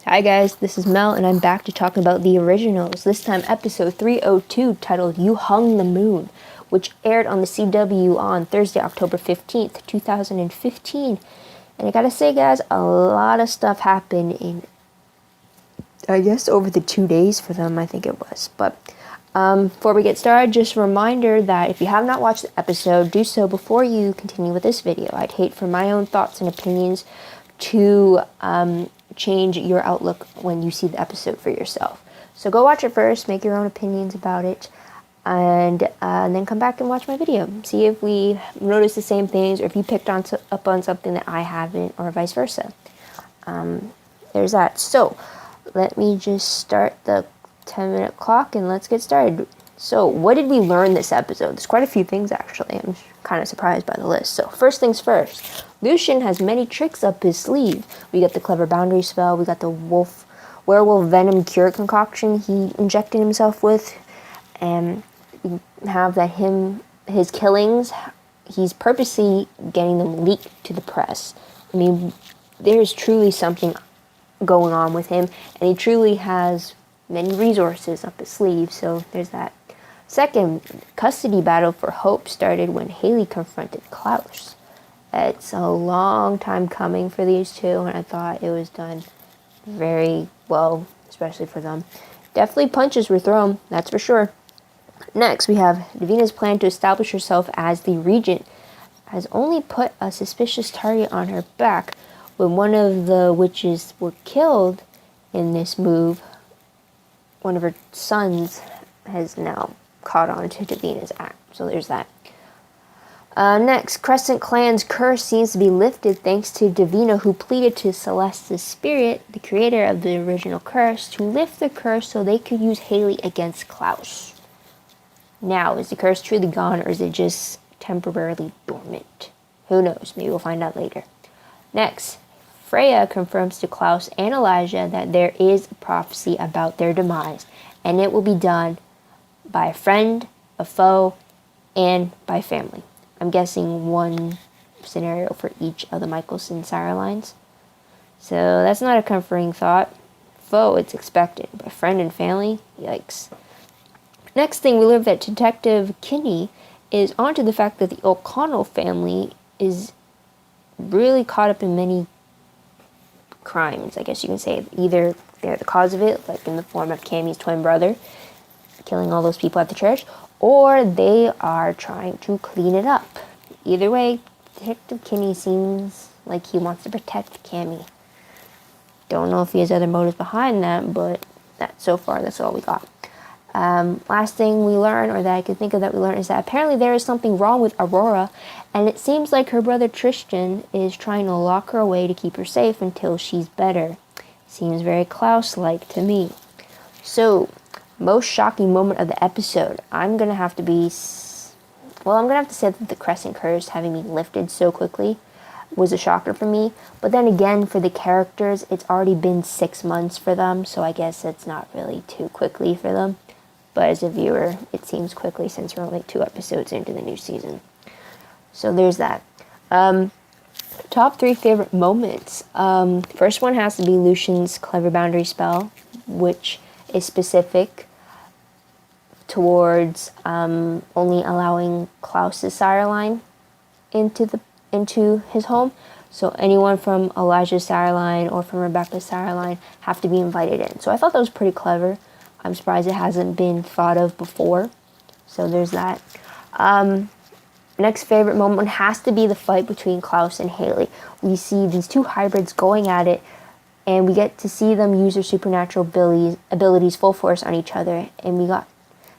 Hi guys, this is Mel and I'm back to talk about the originals. This time episode 302 titled You Hung the Moon, which aired on the CW on Thursday, October 15th, 2015. And I gotta say guys, a lot of stuff happened in, I guess, over the 2 days for them, I think it was. But before we get started, just a reminder that if you have not watched the episode, do so before you continue with this video. I'd hate for my own thoughts and opinions to change your outlook when you see the episode for yourself. So go watch it first, make your own opinions about it, and then come back and watch my video. See if we notice the same things, or if you picked up on something that I haven't, or vice versa. There's that. So let me just start the 10-minute clock and let's get started. So what did we learn this episode? There's quite a few things actually. I'm kind of surprised by the list. So first things first, Lucian has many tricks up his sleeve. We got the clever boundary spell, we got the werewolf venom cure concoction he injected himself with, and we have that his killings, he's purposely getting them leaked to the press. I mean, there's truly something going on with him, and he truly has many resources up his sleeve, so there's that. Second, custody battle for Hope started when Haley confronted Klaus. It's a long time coming for these two, and I thought it was done very well, especially for them. Definitely punches were thrown, that's for sure. Next, we have Davina's plan to establish herself as the regent has only put a suspicious target on her back. When one of the witches were killed in this move, one of her sons has now caught on to Davina's act. So there's that. Next, Crescent Clan's curse seems to be lifted thanks to Davina, who pleaded to Celeste's spirit, the creator of the original curse, to lift the curse so they could use Haley against Klaus. Now, is the curse truly gone, or is it just temporarily dormant? Who knows? Maybe we'll find out later. Next, Freya confirms to Klaus and Elijah that there is a prophecy about their demise, and it will be done by a friend, a foe, and by family. I'm guessing one scenario for each of the Michelson Sire lines. So that's not a comforting thought. Foe, it's expected, but friend and family, yikes. Next thing, we learn that Detective Kinney is onto the fact that the O'Connell family is really caught up in many crimes, I guess you can say. Either they're the cause of it, like in the form of Cammie's twin brother killing all those people at the church, or they are trying to clean it up. Either way, Detective Kinney seems like he wants to protect Cammie. Don't know if he has other motives behind that, but so far that's all we got. Last thing we learn, or that I can think of that we learned, is that apparently there is something wrong with Aurora, and it seems like her brother Tristan is trying to lock her away to keep her safe until she's better. Seems very Klaus-like to me. So, most shocking moment of the episode, I'm going to have to say that the Crescent Curse having me lifted so quickly was a shocker for me. But then again, for the characters, it's already been 6 months for them, so I guess it's not really too quickly for them. But as a viewer, it seems quickly since we're only 2 episodes into the new season. So there's that. Top 3 favorite moments. First one has to be Lucian's clever boundary spell, which is specific towards only allowing Klaus's sire line into his home. So anyone from Elijah's sire line or from Rebecca's sire line have to be invited in. So I thought that was pretty clever. I'm surprised it hasn't been thought of before. So there's that. Next favorite moment has to be the fight between Klaus and Haley. We see these two hybrids going at it, and we get to see them use their supernatural abilities full force on each other, and we got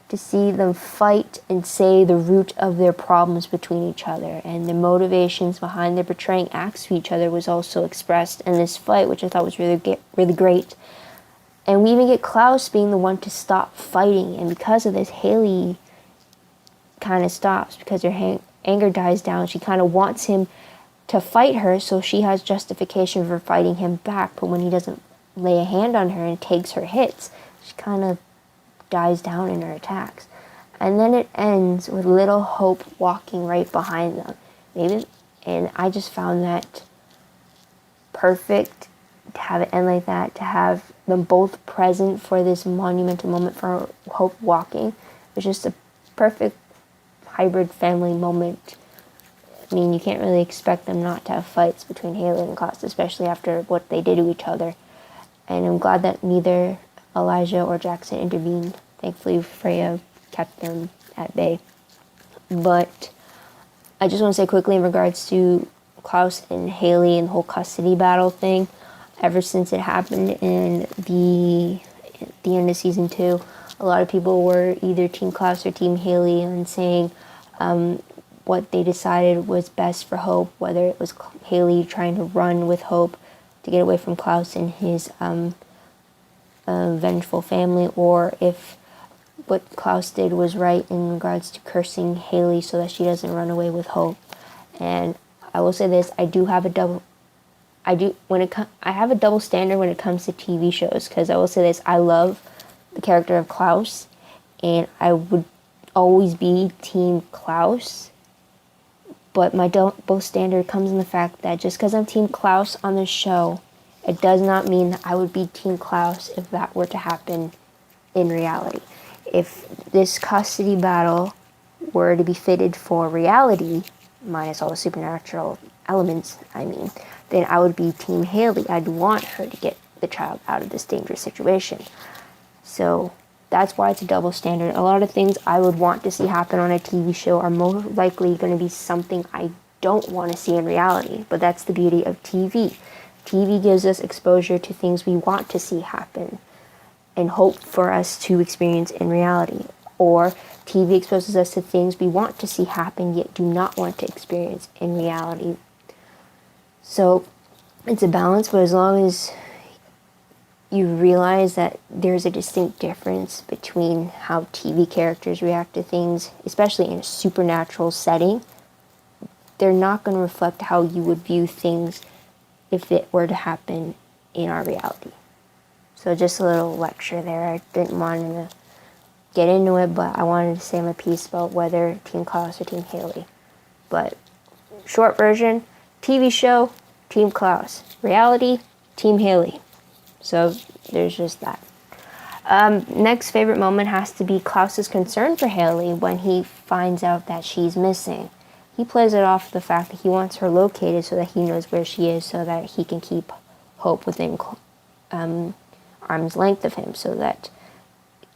to see them fight and say the root of their problems between each other, and the motivations behind their betraying acts to each other was also expressed in this fight, which I thought was really great. And we even get Klaus being the one to stop fighting, and because of this, Haley kind of stops because her anger dies down. She kind of wants him to fight her, so she has justification for fighting him back, but when he doesn't lay a hand on her and takes her hits, she kind of dies down in her attacks. And then it ends with little Hope walking right behind them. And I just found that perfect to have it end like that, to have them both present for this monumental moment for Hope walking, was just a perfect hybrid family moment. I mean, you can't really expect them not to have fights between Haley and Klaus, especially after what they did to each other. And I'm glad that neither Elijah or Jackson intervened. Thankfully, Freya kept them at bay. But I just want to say quickly in regards to Klaus and Haley and the whole custody battle thing, ever since it happened in the end of season 2, a lot of people were either Team Klaus or Team Haley and saying what they decided was best for Hope, whether it was Haley trying to run with Hope to get away from Klaus and his vengeful family, or if what Klaus did was right in regards to cursing Haley so that she doesn't run away with Hope. And I will say this, I have a double standard when it comes to TV shows, because I will say this, I love the character of Klaus, and I would always be Team Klaus. But my double standard comes in the fact that just because I'm Team Klaus on this show, it does not mean that I would be Team Klaus if that were to happen in reality. If this custody battle were to be fitted for reality, minus all the supernatural elements, then I would be Team Haley. I'd want her to get the child out of this dangerous situation. So that's why it's a double standard. A lot of things I would want to see happen on a TV show are more likely going to be something I don't want to see in reality. But that's the beauty of TV. TV gives us exposure to things we want to see happen and hope for us to experience in reality. Or TV exposes us to things we want to see happen yet do not want to experience in reality. So it's a balance, but as long as you realize that there's a distinct difference between how TV characters react to things, especially in a supernatural setting, they're not going to reflect how you would view things if it were to happen in our reality. So just a little lecture there. I didn't want to get into it, but I wanted to say my piece about whether Team Klaus or Team Haley. But short version, TV show, Team Klaus. Reality, Team Haley. So there's just that. Next favorite moment has to be Klaus's concern for Haley when he finds out that she's missing. He plays it off the fact that he wants her located so that he knows where she is, so that he can keep Hope within arm's length of him, so that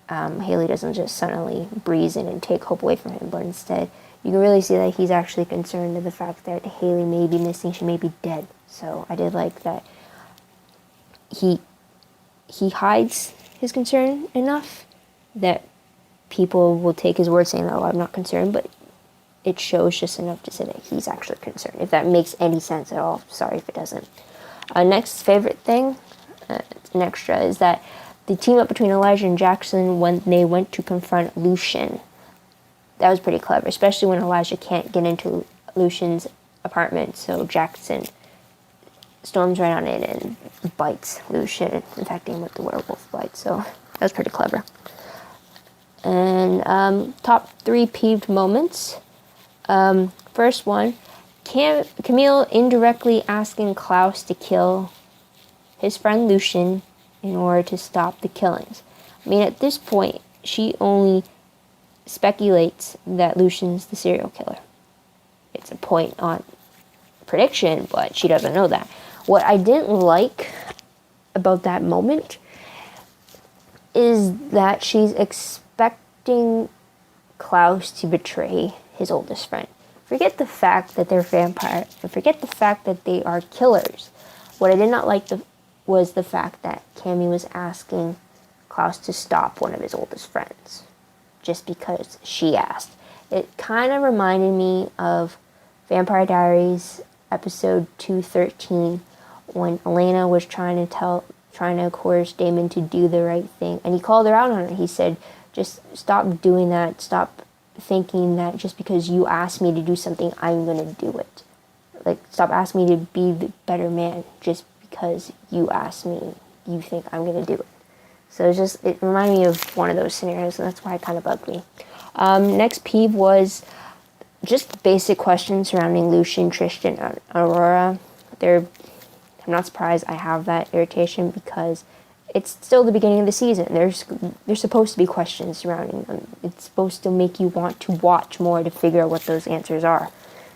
Haley doesn't just suddenly breeze in and take Hope away from him, but instead you can really see that he's actually concerned with the fact that Haley may be missing, she may be dead. So I did like that he hides his concern enough that people will take his word saying, oh, I'm not concerned, but it shows just enough to say that he's actually concerned, if that makes any sense at all. Sorry if it doesn't. Next favorite thing, it's an extra, is that the team up between Elijah and Jackson when they went to confront Lucian. That was pretty clever, especially when Elijah can't get into Lucian's apartment, so Jackson storms right on in and bites Lucian, infecting him with the werewolf bite. So that was pretty clever. And top 3 peeved moments. First one, Camille indirectly asking Klaus to kill his friend Lucian in order to stop the killings. I mean, at this point, she only speculates that Lucian's the serial killer. It's a point on prediction, but she doesn't know that. What I didn't like about that moment is that she's expecting Klaus to betray his oldest friend. Forget the fact that they're vampires, and forget the fact that they are killers. What I did not like was the fact that Cammy was asking Klaus to stop one of his oldest friends just because she asked. It kind of reminded me of Vampire Diaries episode 213 when Elena was trying to coerce Damon to do the right thing, and he called her out on it. He said, just stop doing that, stop thinking that just because you asked me to do something, I'm going to do it. Like, stop asking me to be the better man just because you asked me, you think I'm going to do it. So it reminded me of one of those scenarios, and that's why it kind of bugged me. Next peeve was just basic questions surrounding Lucian, Tristan, and Aurora. They're I'm not surprised I have that irritation because it's still the beginning of the season. There's supposed to be questions surrounding them. It's supposed to make you want to watch more to figure out what those answers are.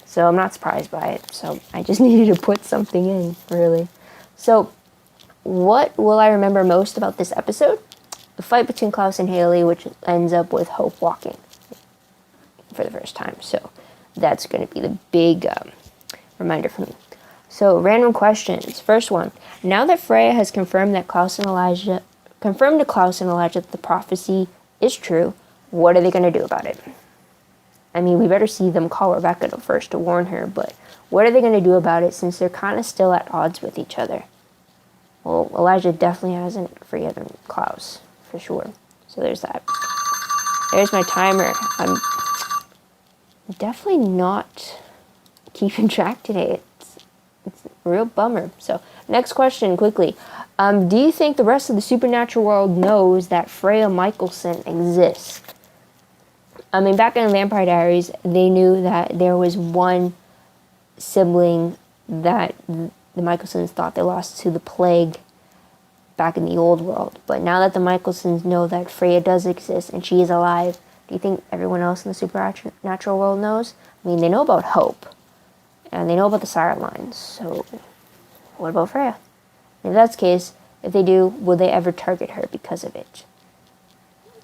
So I'm not surprised by it. So I just needed to put something in, really. So what will I remember most about this episode? The fight between Klaus and Haley, which ends up with Hope walking for the first time. So that's going to be the big reminder for me. So, random questions. First one. Now that Freya has confirmed to Klaus and Elijah that the prophecy is true, what are they going to do about it? I mean, we better see them call Rebecca first to warn her, but what are they going to do about it since they're kind of still at odds with each other? Well, Elijah definitely hasn't forgiven Klaus, for sure. So there's that. There's my timer. I'm definitely not keeping track today. It's a real bummer. So, next question, quickly. Do you think the rest of the supernatural world knows that Freya Michelson exists? I mean, back in Vampire Diaries, they knew that there was one sibling that the Michelsons thought they lost to the plague back in the old world. But now that the Michelsons know that Freya does exist and she is alive, do you think everyone else in the supernatural world knows? I mean, they know about Hope. And they know about the Saga lines, so what about Freya? If that's the case, if they do, will they ever target her because of it?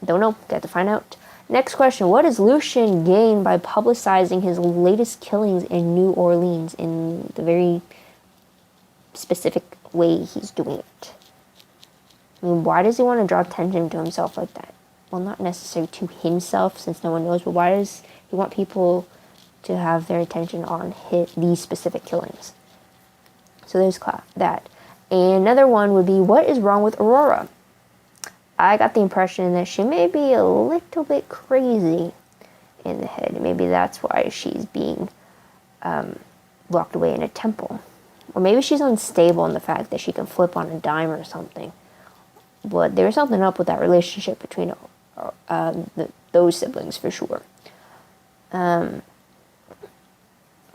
Don't know, got to find out. Next question, what does Lucien gain by publicizing his latest killings in New Orleans in the very specific way he's doing it? I mean, why does he want to draw attention to himself like that? Well, not necessarily to himself, since no one knows, but why does he want people to have their attention on these specific killings? So there's that. And another one would be, what is wrong with Aurora? I got the impression that she may be a little bit crazy in the head. Maybe that's why she's being locked away in a temple. Or maybe she's unstable in the fact that she can flip on a dime or something. But there's something up with that relationship between those siblings for sure.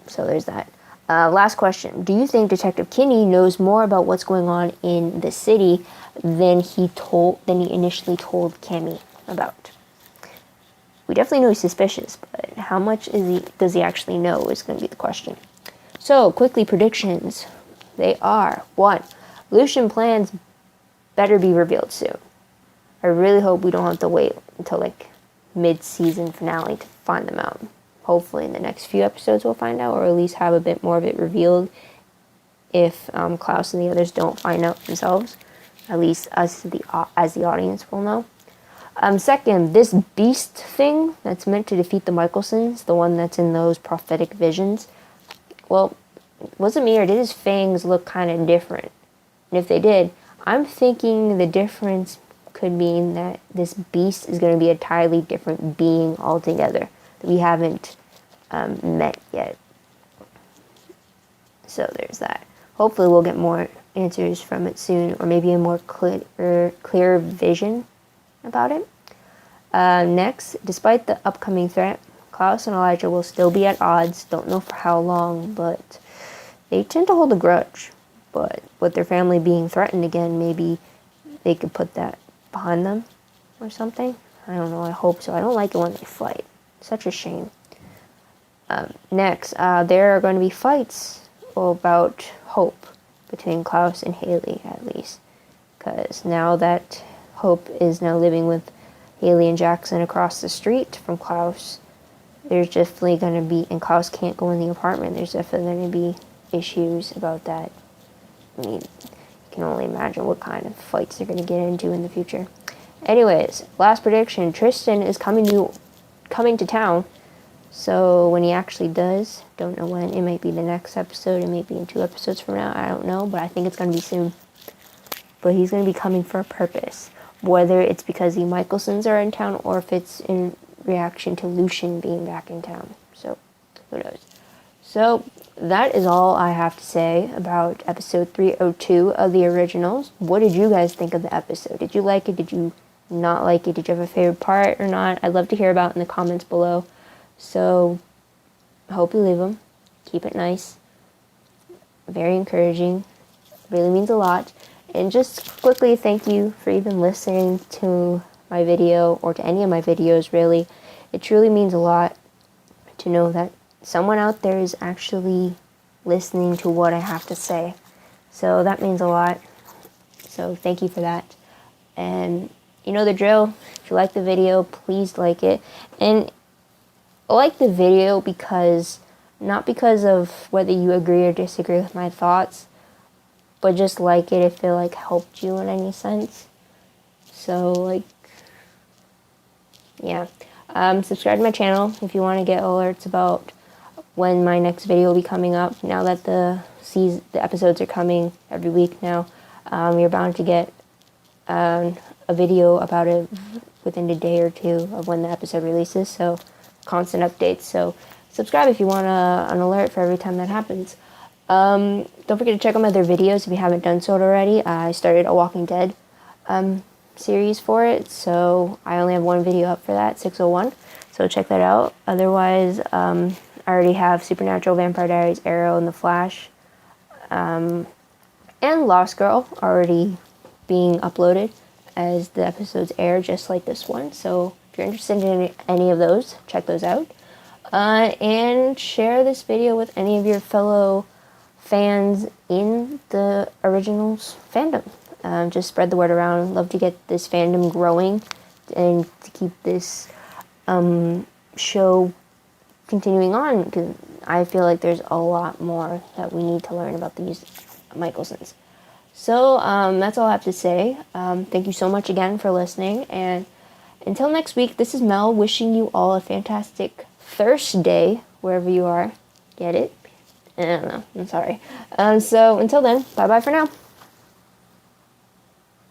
So there's that. Last question. Do you think Detective Kinney knows more about what's going on in the city than he initially told Cammy about? We definitely know he's suspicious, but how much does he actually know is going to be the question. So, quickly, predictions. They are, 1, Lucien plans better be revealed soon. I really hope we don't have to wait until, mid-season finale to find them out. Hopefully in the next few episodes we'll find out, or at least have a bit more of it revealed if Klaus and the others don't find out themselves. At least us, as the audience, will know. Second, this beast thing that's meant to defeat the Michelsons, the one that's in those prophetic visions, well, was it me or did his fangs look kind of different? And if they did, I'm thinking the difference could mean that this beast is going to be a entirely different being altogether that we haven't met yet. So there's that. Hopefully we'll get more answers from it soon, or maybe a more clear vision about it. Next, despite the upcoming threat, Klaus and Elijah will still be at odds. Don't know for how long, but they tend to hold a grudge. But with their family being threatened again, maybe they could put that behind them or something. I don't know, I hope so. I don't like it when they fight. Such a shame. Next, there are going to be fights about Hope between Klaus and Haley, at least. Because now that Hope is now living with Haley and Jackson across the street from Klaus, there's definitely going to be, and Klaus can't go in the apartment, there's definitely going to be issues about that. I mean, you can only imagine what kind of fights they're going to get into in the future. Anyways, last prediction, Tristan is coming to town. So when he actually does, don't know when, it might be the next episode, it may be in 2 episodes from now, I don't know, but I think it's going to be soon. But he's going to be coming for a purpose, whether it's because the Michelsons are in town or if it's in reaction to Lucien being back in town. So, who knows. So, that is all I have to say about episode 302 of the originals. What did you guys think of the episode? Did you like it? Did you not like it? Did you have a favorite part or not? I'd love to hear about it in the comments below. So, I hope you leave them. Keep it nice. Very encouraging. really means a lot. And just quickly, thank you for even listening to my video, or to any of my videos, really. It truly means a lot to know that someone out there is actually listening to what I have to say. So that means a lot. So thank you for that. And you know the drill. If you like the video, please like it. And I like the video because, not because of whether you agree or disagree with my thoughts, but just like it if it like helped you in any sense. So like, yeah. Subscribe to my channel if you want to get alerts about when my next video will be coming up. Now that the episodes are coming every week now, you're bound to get a video about it within a day or two of when the episode releases. So constant updates. So subscribe if you want an alert for every time that happens. Don't forget to check out my other videos if you haven't done so already. I started a Walking Dead series for it, so I only have one video up for that, 601. So check that out. Otherwise, I already have Supernatural, Vampire Diaries, Arrow, and The Flash, and Lost Girl already being uploaded as the episodes air, just like this one. So if you're interested in any of those, check those out. And share this video with any of your fellow fans in the originals fandom. Just spread the word around. Love to get this fandom growing and to keep this show continuing on, because I feel like there's a lot more that we need to learn about these Michelsons. So that's all I have to say. Thank you so much again for listening, and until next week, this is Mel wishing you all a fantastic Thursday wherever you are. Get it? I don't know. I'm sorry. So until then, bye bye for now.